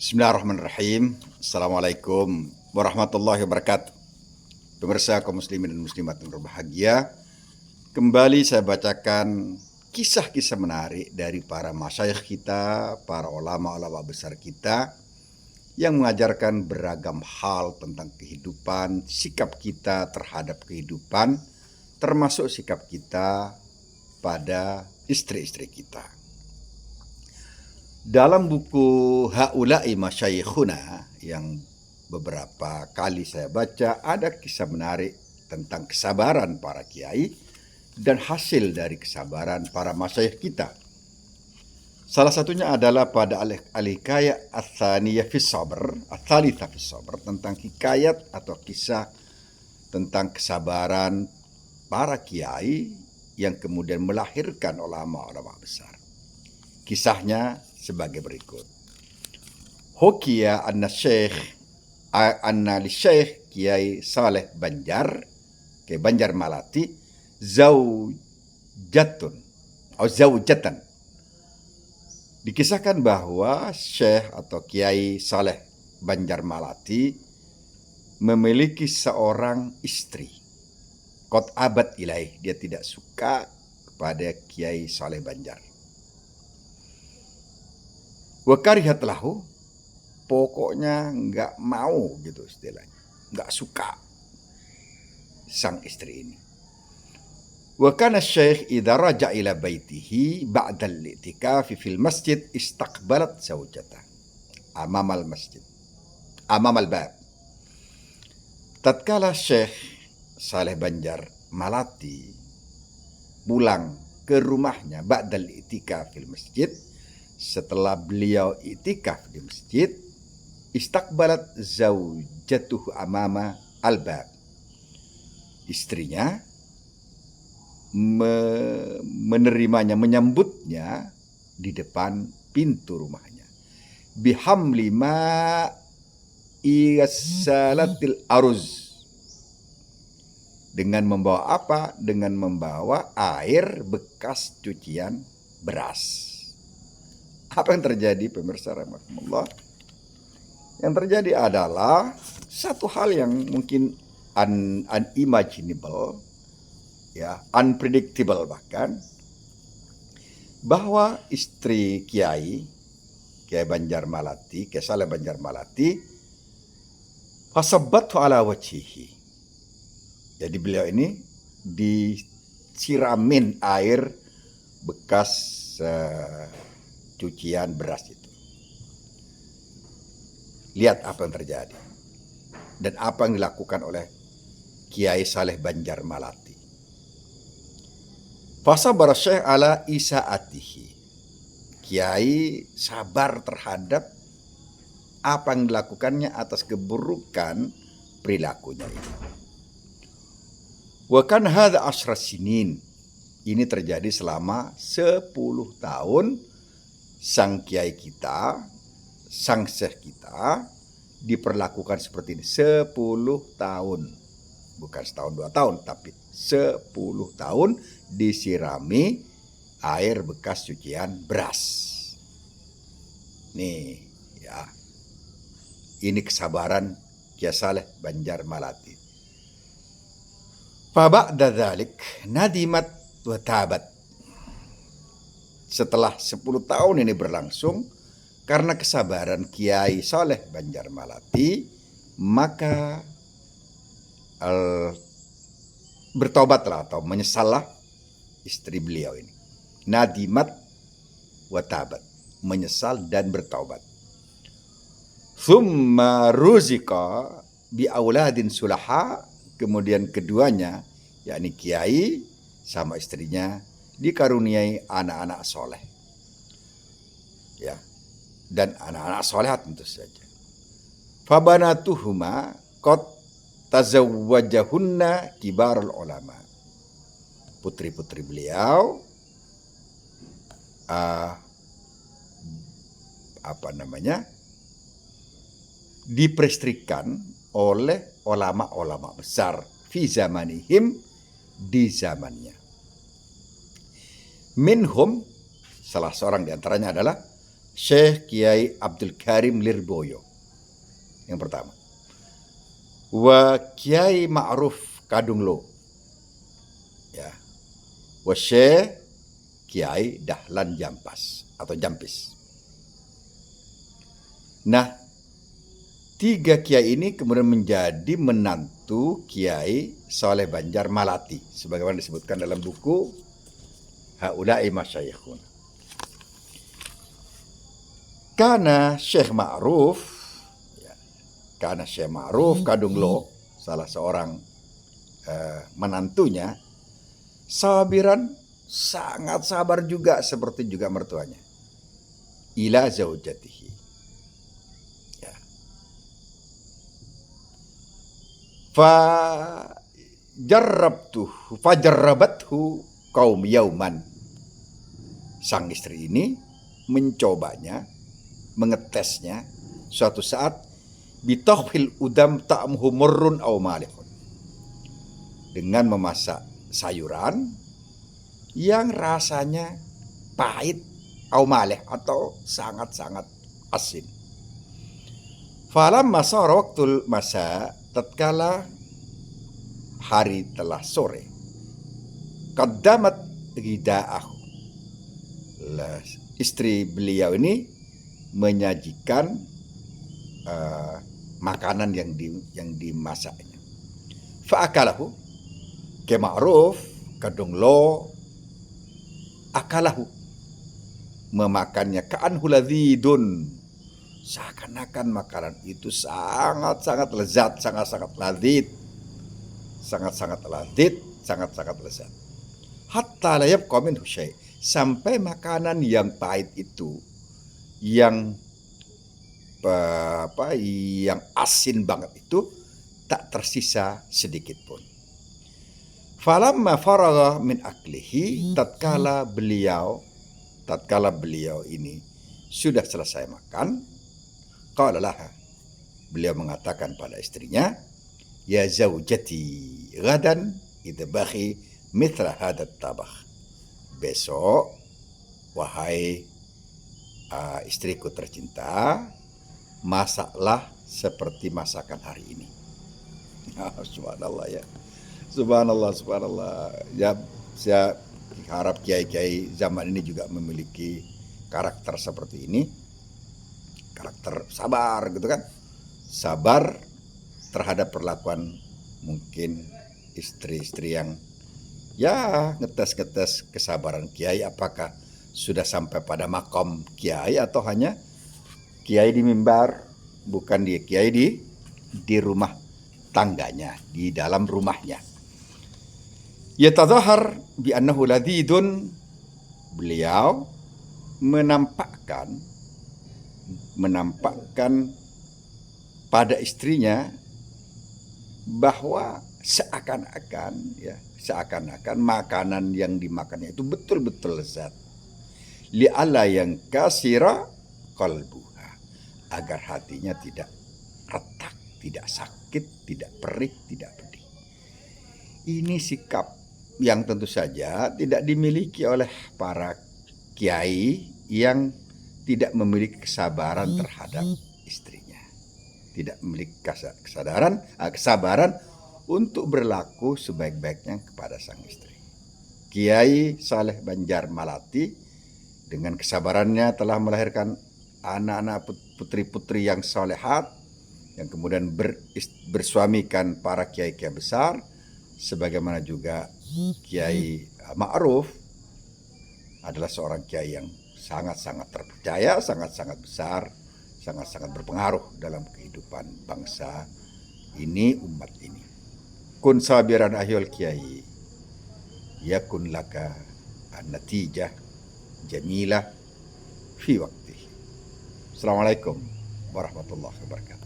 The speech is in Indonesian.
Bismillahirrahmanirrahim. Assalamualaikum warahmatullahi wabarakatuh. Pemirsa kaum muslimin dan muslimat yang berbahagia, kembali saya bacakan kisah-kisah menarik dari para masyayikh kita, para ulama-ulama besar kita yang mengajarkan beragam hal tentang kehidupan, sikap kita terhadap kehidupan, termasuk sikap kita pada istri-istri kita. Dalam buku Haula'i Masyayikhuna yang beberapa kali saya baca, ada kisah menarik tentang kesabaran para kiai dan hasil dari kesabaran para masyayikh kita. Salah satunya adalah pada al-hikayah ats-tsaniyah fis sabr, ats-tsalitsah fis sabr, tentang hikayat atau kisah tentang kesabaran para kiai yang kemudian melahirkan ulama-ulama besar. Kisahnya sebagai berikut. Hukiya anna li Syekh Kiai Saleh Banjar, Kiai Banjar Malati, zaujatun atau zaujatan. Dikisahkan bahwa Syekh atau Kiai Saleh Banjar Malati memiliki seorang istri. Qad abad ilaih, dia tidak suka kepada Kiai Saleh Banjar. Wa karihat lahu, pokoknya nggak mau gitu istilahnya, nggak suka sang istri ini. Wa kana syekh idza raja ila baitihi ba'da al-i'tikaf fil masjid istaqbalat zawjatah amam al-masjid, amam al-bab. Tatkala Syekh Saleh Banjar Malati pulang ke rumahnya ba'da al-i'tikaf fil masjid, setelah beliau itikaf di masjid, istaqbalat zaujatuhu amama albab. Istrinya menerimanya, menyambutnya di depan pintu rumahnya. Bihamli ma iyassalatil aruz. Dengan membawa apa? Dengan membawa air bekas cucian beras. Apa yang terjadi, pemirsa rahmatullah? Yang terjadi adalah satu hal yang mungkin unimaginable, ya, unpredictable bahkan, bahwa istri Kiai Banjar Malati, Kiai Saleh Banjar Malati, fasabbathu ala wajhihi. Jadi beliau ini disiramin air bekas cucian beras itu. Lihat apa yang terjadi dan apa yang dilakukan oleh Kiai Saleh Banjar Malati. Fasabar Syekh ala isaatihi. Kiai sabar terhadap apa yang dilakukannya atas keburukan perilakunya ini. Wa kan hadza asyra sinin. Ini terjadi selama 10 tahun. Sang kiai kita, sang syekh kita diperlakukan seperti ini 10 tahun. Bukan setahun 2 tahun, tapi 10 tahun disirami air bekas cucian beras. Nih, ya. Ini kesabaran Kiai Saleh Banjar Malati. Fa ba'da dzalik nadimat wa tabat. Setelah 10 tahun ini berlangsung, karena kesabaran Kiai Saleh Banjar Malati, maka bertobatlah atau menyesallah istri beliau ini. Nadimat wa tabat, menyesal dan bertaubat. Thumma ruzika bi auladin sulaha, kemudian keduanya, yakni Kiai sama istrinya, dikaruniai anak-anak soleh, ya, dan anak-anak solehat tentu saja. Fabanatuhuma qad tazawwajahunna kibarul ulama. Putri-putri beliau diperestrikan oleh ulama-ulama besar fi zamanihim, di zamannya. Minhum, salah seorang di antaranya adalah Syekh Kiai Abdul Karim Lirboyo. Yang pertama. Wa Kiai Ma'ruf Kadunglo. Ya. Wa Syekh Kiai Dahlan Jampas atau Jampis. Nah, 3 kiai ini kemudian menjadi menantu Kiai Saleh Banjar Malati, sebagaimana disebutkan dalam buku Haula'i Masyayikhun. Karena Syekh Ma'ruf Kadunglo, salah seorang menantunya, sabiran, sangat sabar juga seperti juga mertuanya, ila zaujatihi. Fajarrabathu kaum yauman. Sang istri ini mencobanya, mengetesnya suatu saat, bitohfil udam ta'amhu murrun aw malihun, dengan memasak sayuran yang rasanya pahit aw malih atau sangat-sangat asin. Falamma sara waqtul masa, tatkala hari telah sore, qaddamat ghida'ahu, istri beliau ini menyajikan makanan yang dimasaknya. Fa'akalahu, Kiai Ma'ruf Kadunglo akalahu, memakannya, ka'anhu ladzidun, seakan-akan makanan itu sangat-sangat lezat, sangat-sangat ladid, sangat-sangat lezat. Hatta la yabqa minhu syai', sampai makanan yang pahit itu, yang asin banget itu, tak tersisa sedikit pun. Falamma faragha min aklihi, tatkala beliau ini sudah selesai makan, qala laha, beliau mengatakan pada istrinya, ya zaujati gadan idbahi mithla hadat tabakh. Besok, wahai istriku tercinta, masaklah seperti masakan hari ini. Subhanallah ya. Subhanallah. Ya, saya harap kiai-kiai zaman ini juga memiliki karakter seperti ini. Karakter sabar gitu kan. Sabar terhadap perlakuan mungkin istri-istri yang ya ngetes kesabaran kiai, apakah sudah sampai pada makom kiai atau hanya kiai di mimbar, bukan dia kiai di rumah tangganya, di dalam rumahnya. Yatadhahar bi annahu ladidun, beliau menampakkan pada istrinya bahwa seakan-akan makanan yang dimakannya itu betul-betul lezat. Li'alla yang kasira qalbuha, agar hatinya tidak retak, tidak sakit, tidak perih, tidak pedih. Ini sikap yang tentu saja tidak dimiliki oleh para kiai yang tidak memiliki kesabaran terhadap istrinya, tidak memiliki kesabaran untuk berlaku sebaik-baiknya kepada sang istri. Kiai Saleh Banjar Malati dengan kesabarannya telah melahirkan anak-anak putri-putri yang solehat, yang kemudian bersuamikan para kiai-kiai besar, sebagaimana juga Kiai Ma'ruf adalah seorang kiai yang sangat-sangat terpercaya, sangat-sangat besar, sangat-sangat berpengaruh dalam kehidupan bangsa ini, umat ini. Kun sabiran ahyul kiai, yakun laka an-natijah jamilah fi waqtihi. Assalamualaikum warahmatullahi wabarakatuh.